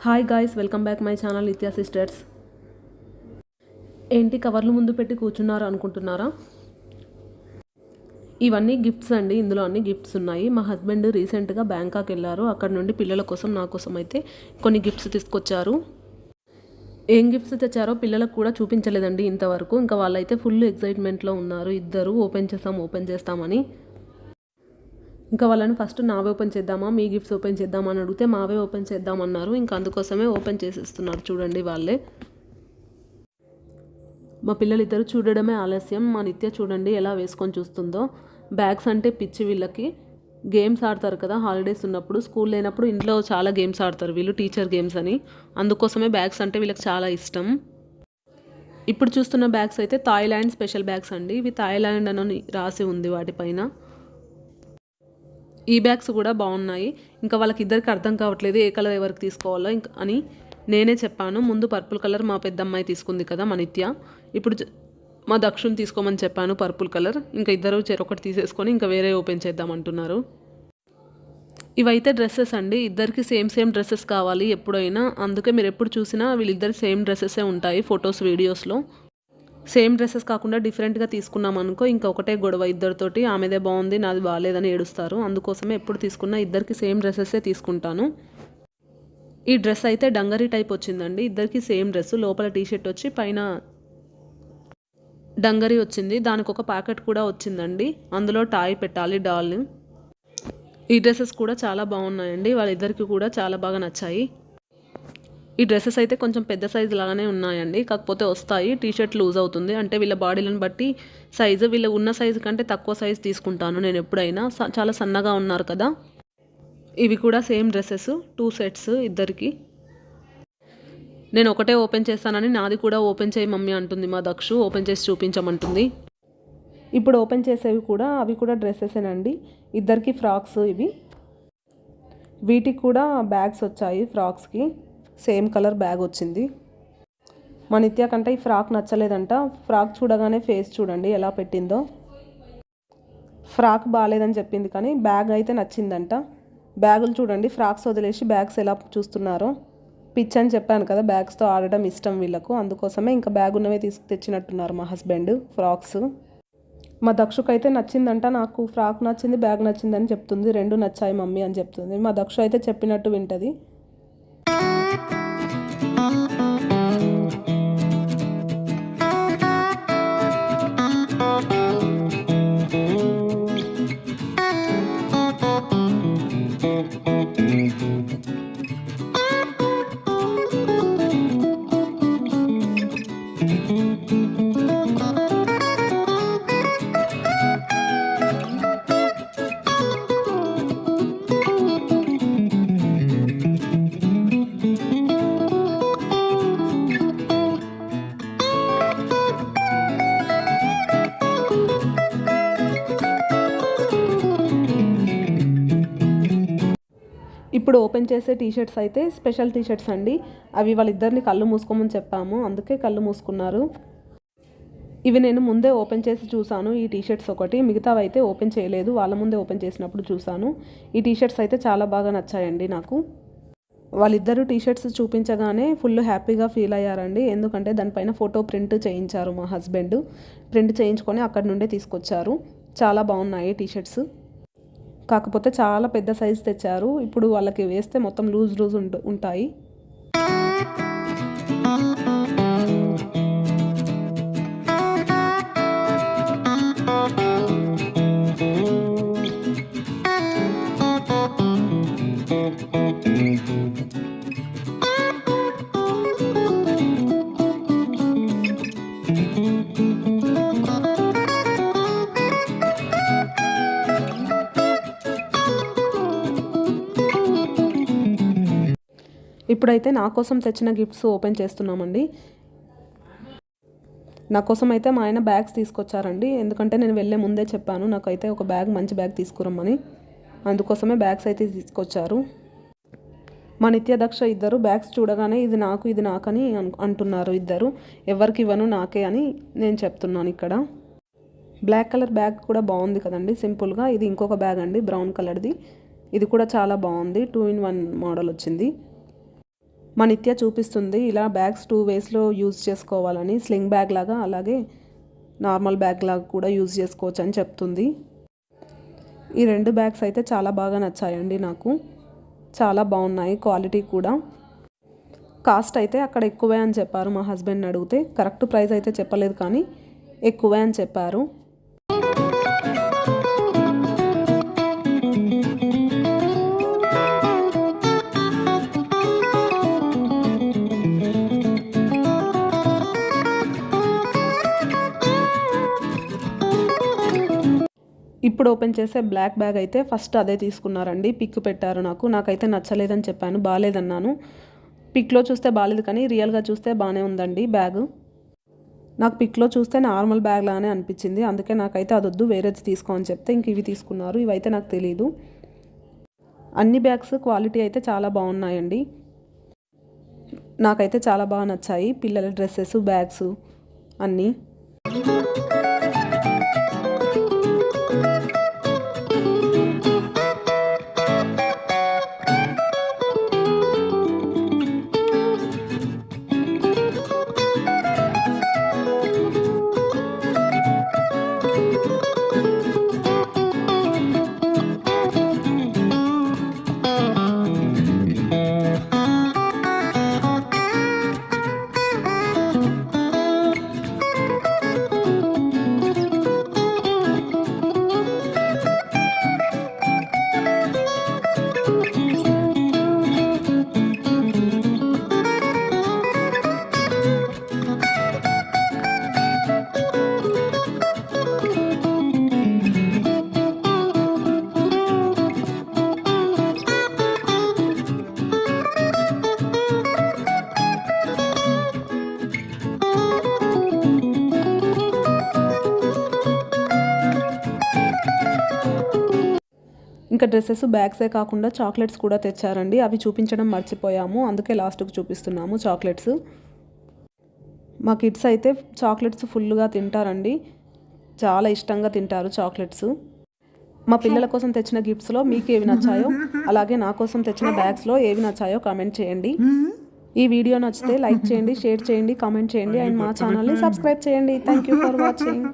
Hi guys, welcome back my channel నిత్య sisters. ఏంటి కవర్లు ముందు పెట్టి కూర్చున్నారు అనుకుంటున్నారా? ఇవన్నీ గిఫ్ట్స్ అండి. ఇందులో అన్ని గిఫ్ట్స్ ఉన్నాయి. మా హస్బెండ్ రీసెంట్గా బ్యాంకాక్ వెళ్ళారు. అక్కడ నుండి పిల్లల కోసం నా కోసం అయితే కొన్ని గిఫ్ట్స్ తీసుకొచ్చారు. ఏం గిఫ్ట్స్ తెచ్చారో పిల్లలకు కూడా చూపించలేదండి ఇంతవరకు. ఇంకా వాళ్ళైతే ఫుల్ ఎక్సైట్మెంట్లో ఉన్నారు. ఇద్దరు ఓపెన్ చేస్తామని. ఇంకా వాళ్ళని ఫస్ట్ నావే ఓపెన్ చేద్దామా, మీ గిఫ్ట్స్ ఓపెన్ చేద్దామా అని అడిగితే మావే ఓపెన్ చేద్దామన్నారు. ఇంకా అందుకోసమే ఓపెన్ చేసేస్తున్నారు. చూడండి వాళ్ళే. మా పిల్లలు ఇద్దరు చూడడమే ఆలస్యం. మా నిత్య చూడండి ఎలా వేసుకొని చూస్తుందో. బ్యాగ్స్ అంటే పిచ్చి వీళ్ళకి. గేమ్స్ ఆడతారు కదా హాలిడేస్ ఉన్నప్పుడు. స్కూల్ లేనప్పుడు ఇంట్లో చాలా గేమ్స్ ఆడతారు వీళ్ళు, టీచర్ గేమ్స్ అని. అందుకోసమే బ్యాగ్స్ అంటే వీళ్ళకి చాలా ఇష్టం. ఇప్పుడు చూస్తున్న బ్యాగ్స్ అయితే థాయిలాండ్ స్పెషల్ బ్యాగ్స్ అండి. ఇవి థాయిలాండ్ అని రాసి ఉంది వాటిపైన. ఈ బ్యాగ్స్ కూడా బాగున్నాయి. ఇంకా వాళ్ళకి ఇద్దరికి అర్థం కావట్లేదు ఏ కలర్ ఎవరికి తీసుకోవాలో అని నేనే చెప్పాను. ముందు పర్పుల్ కలర్ మా పెద్దమ్మాయి తీసుకుంది కదా మా నిత్య. ఇప్పుడు మా దక్షుని తీసుకోమని చెప్పాను పర్పుల్ కలర్. ఇంకా ఇద్దరు చెరొకటి తీసేసుకొని ఇంకా వేరే ఓపెన్ చేద్దామంటున్నారు. ఇవైతే డ్రెస్సెస్ అండి. ఇద్దరికి సేమ్ డ్రెస్సెస్ కావాలి ఎప్పుడైనా. అందుకే మీరు ఎప్పుడు చూసినా వీళ్ళిద్దరు సేమ్ డ్రెస్సెసే ఉంటాయి ఫొటోస్ వీడియోస్లో. సేమ్ డ్రెస్సెస్ కాకుండా డిఫరెంట్గా తీసుకున్నాం అనుకో ఇంకా ఒకటే గొడవ ఇద్దరితోటి. ఆమెదే బాగుంది నాది బాగాలేదని ఏడుస్తారు. అందుకోసమే ఎప్పుడు తీసుకున్నా ఇద్దరికి సేమ్ డ్రెస్సెసే తీసుకుంటాను. ఈ డ్రెస్ అయితే డంగరీ టైప్ వచ్చిందండి. ఇద్దరికి సేమ్ డ్రెస్. లోపల టీషర్ట్ వచ్చి పైన డంగరీ వచ్చింది. దానికి ఒక ప్యాకెట్ కూడా వచ్చిందండి. అందులో టాయ్ పెట్టాలి డాల్ని. ఈ డ్రెస్సెస్ కూడా చాలా బాగున్నాయండి. వాళ్ళిద్దరికి కూడా చాలా బాగా నచ్చాయి. ఈ డ్రెస్సెస్ అయితే కొంచెం పెద్ద సైజు లాగానే ఉన్నాయండి. కాకపోతే వస్తాయి. టీషర్ట్ లూజ్ అవుతుంది. అంటే వీళ్ళ బాడీలను బట్టి సైజు, వీళ్ళ ఉన్న సైజు కంటే తక్కువ సైజు తీసుకుంటాను నేను ఎప్పుడైనా. చాలా సన్నగా ఉన్నారు కదా. ఇవి కూడా సేమ్ డ్రెస్సెస్ 2 సెట్స్ ఇద్దరికి. నేను ఒకటే ఓపెన్ చేస్తానని నాది కూడా ఓపెన్ చేయి మమ్మీ అంటుంది మా దక్షు. ఓపెన్ చేసి చూపించమంటుంది. ఇప్పుడు ఓపెన్ చేసేవి కూడా అవి కూడా డ్రెస్సెసేనండి. ఇద్దరికి ఫ్రాక్స్ ఇవి. వీటికి కూడా బ్యాగ్స్ వచ్చాయి. ఫ్రాక్స్కి సేమ్ కలర్ బ్యాగ్ వచ్చింది. మా నిత్య కంటే ఈ ఫ్రాక్ నచ్చలేదంట. ఫ్రాక్ చూడగానే ఫేస్ చూడండి ఎలా పెట్టిందో. ఫ్రాక్ బాగాలేదని చెప్పింది కానీ బ్యాగ్ అయితే నచ్చిందంట. బ్యాగులు చూడండి, ఫ్రాక్స్ వదిలేసి బ్యాగ్స్ ఎలా చూస్తున్నారో. పిచ్ అని చెప్పాను కదా, బ్యాగ్స్తో ఆడడం ఇష్టం వీళ్ళకు. అందుకోసమే ఇంకా బ్యాగ్ ఉన్నవే తెచ్చినట్టున్నారు మా హస్బెండ్ ఫ్రాక్స్. మా దక్షుకు అయితే నచ్చిందంట. నాకు ఫ్రాక్ నచ్చింది, బ్యాగ్ నచ్చిందని చెప్తుంది. 2 నచ్చాయి మమ్మీ అని చెప్తుంది. మా దక్షు అయితే చెప్పినట్టు వింటది. ఇప్పుడు ఓపెన్ చేసే టీషర్ట్స్ అయితే స్పెషల్ టీషర్ట్స్ అండి. అవి వాళ్ళిద్దరిని కళ్ళు మూసుకోమని చెప్పాము, అందుకే కళ్ళు మూసుకున్నారు. ఇవి నేను ముందే ఓపెన్ చేసి చూసాను. ఈ టీషర్ట్స్ ఒకటి, మిగతావి అయితే ఓపెన్ చేయలేదు. వాళ్ళ ముందే ఓపెన్ చేసినప్పుడు చూసాను. ఈ టీషర్ట్స్ అయితే చాలా బాగా నచ్చాయండి నాకు. వాళ్ళిద్దరూ టీషర్ట్స్ చూపించగానే ఫుల్ హ్యాపీగా ఫీల్ అయ్యారండి. ఎందుకంటే దానిపైన ఫోటో ప్రింట్ చేయించారు మా హస్బెండ్. ప్రింట్ చేయించుకొని అక్కడి నుండే తీసుకొచ్చారు. చాలా బాగున్నాయి టీషర్ట్స్. కాకపోతే చాలా పెద్ద సైజు తెచ్చారు. ఇప్పుడు వాళ్ళకి వేస్తే మొత్తం లూజ్ ఉంటాయి. ఇప్పుడైతే నా కోసం తెచ్చిన గిఫ్ట్స్ ఓపెన్ చేస్తున్నామండి. నా కోసం అయితే మా ఆయన బ్యాగ్స్ తీసుకొచ్చారండి. ఎందుకంటే నేను వెళ్ళే ముందే చెప్పాను నాకైతే ఒక బ్యాగ్, మంచి బ్యాగ్ తీసుకురమ్మని. అందుకోసమే బ్యాగ్స్ అయితే తీసుకొచ్చారు. మా నిత్య దక్ష ఇద్దరు బ్యాగ్స్ చూడగానే ఇది నాకని అంటున్నారు ఇద్దరు. ఎవరికి ఇవ్వను, నాకే అని నేను చెప్తున్నాను ఇక్కడ. బ్లాక్ కలర్ బ్యాగ్ కూడా బాగుంది కదండి సింపుల్గా. ఇది ఇంకొక బ్యాగ్ అండి బ్రౌన్ కలర్ది. ఇది కూడా చాలా బాగుంది. 2 in 1 మోడల్ వచ్చింది. మా నిత్య చూపిస్తుంది ఇలా బ్యాగ్స్ 2 వేస్లో యూజ్ చేసుకోవాలని, స్లింగ్ బ్యాగ్ లాగా అలాగే నార్మల్ బ్యాగ్ లాగా కూడా యూజ్ చేసుకోవచ్చు అని చెప్తుంది. ఈ 2 బ్యాగ్స్ అయితే చాలా బాగా నచ్చాయండి నాకు, చాలా బాగున్నాయి, క్వాలిటీ కూడా. కాస్ట్ అయితే అక్కడ ఎక్కువే అని చెప్పారు మా హస్బెండ్ని అడిగితే. కరెక్ట్ ప్రైస్ అయితే చెప్పలేదు కానీ ఎక్కువే అని చెప్పారు. ఇప్పుడు ఓపెన్ చేసే బ్లాక్ బ్యాగ్ అయితే ఫస్ట్ అదే తీసుకున్నారండి. పిక్ పెట్టారు నాకైతే నచ్చలేదని చెప్పాను, బాగాలేదన్నాను. పిక్లో చూస్తే బాగాలేదు కానీ రియల్గా చూస్తే బాగానే ఉందండి బ్యాగ్. నాకు పిక్లో చూస్తే నార్మల్ బ్యాగ్ లానే అనిపించింది, అందుకే నాకైతే అదొద్దు వేరేది తీసుకో అని చెప్తే ఇంక ఇవి తీసుకున్నారు. ఇవైతే నాకు తెలీదు. అన్ని బ్యాగ్స్ క్వాలిటీ అయితే చాలా బాగున్నాయండి, నాకైతే చాలా బాగా నచ్చాయి. పిల్లల డ్రెస్సెస్, బ్యాగ్స్ అన్నీ. ఇంకా డ్రెస్సెస్, బ్యాగ్సే కాకుండా చాక్లెట్స్ కూడా తెచ్చారండి. అవి చూపించడం మర్చిపోయాము, అందుకే లాస్ట్కి చూపిస్తున్నాము చాక్లెట్స్. మా కిడ్స్ అయితే చాక్లెట్స్ ఫుల్గా తింటారండి, చాలా ఇష్టంగా తింటారు చాక్లెట్స్. మా పిల్లల కోసం తెచ్చిన గిఫ్ట్స్లో మీకు ఏవి నచ్చాయో, అలాగే నా కోసం తెచ్చిన బ్యాగ్స్లో ఏవి నచ్చాయో కామెంట్ చేయండి. ఈ వీడియో నచ్చితే లైక్ చేయండి, షేర్ చేయండి, కామెంట్ చేయండి అండ్ మా ఛానల్ని సబ్స్క్రైబ్ చేయండి. Thank you for watching.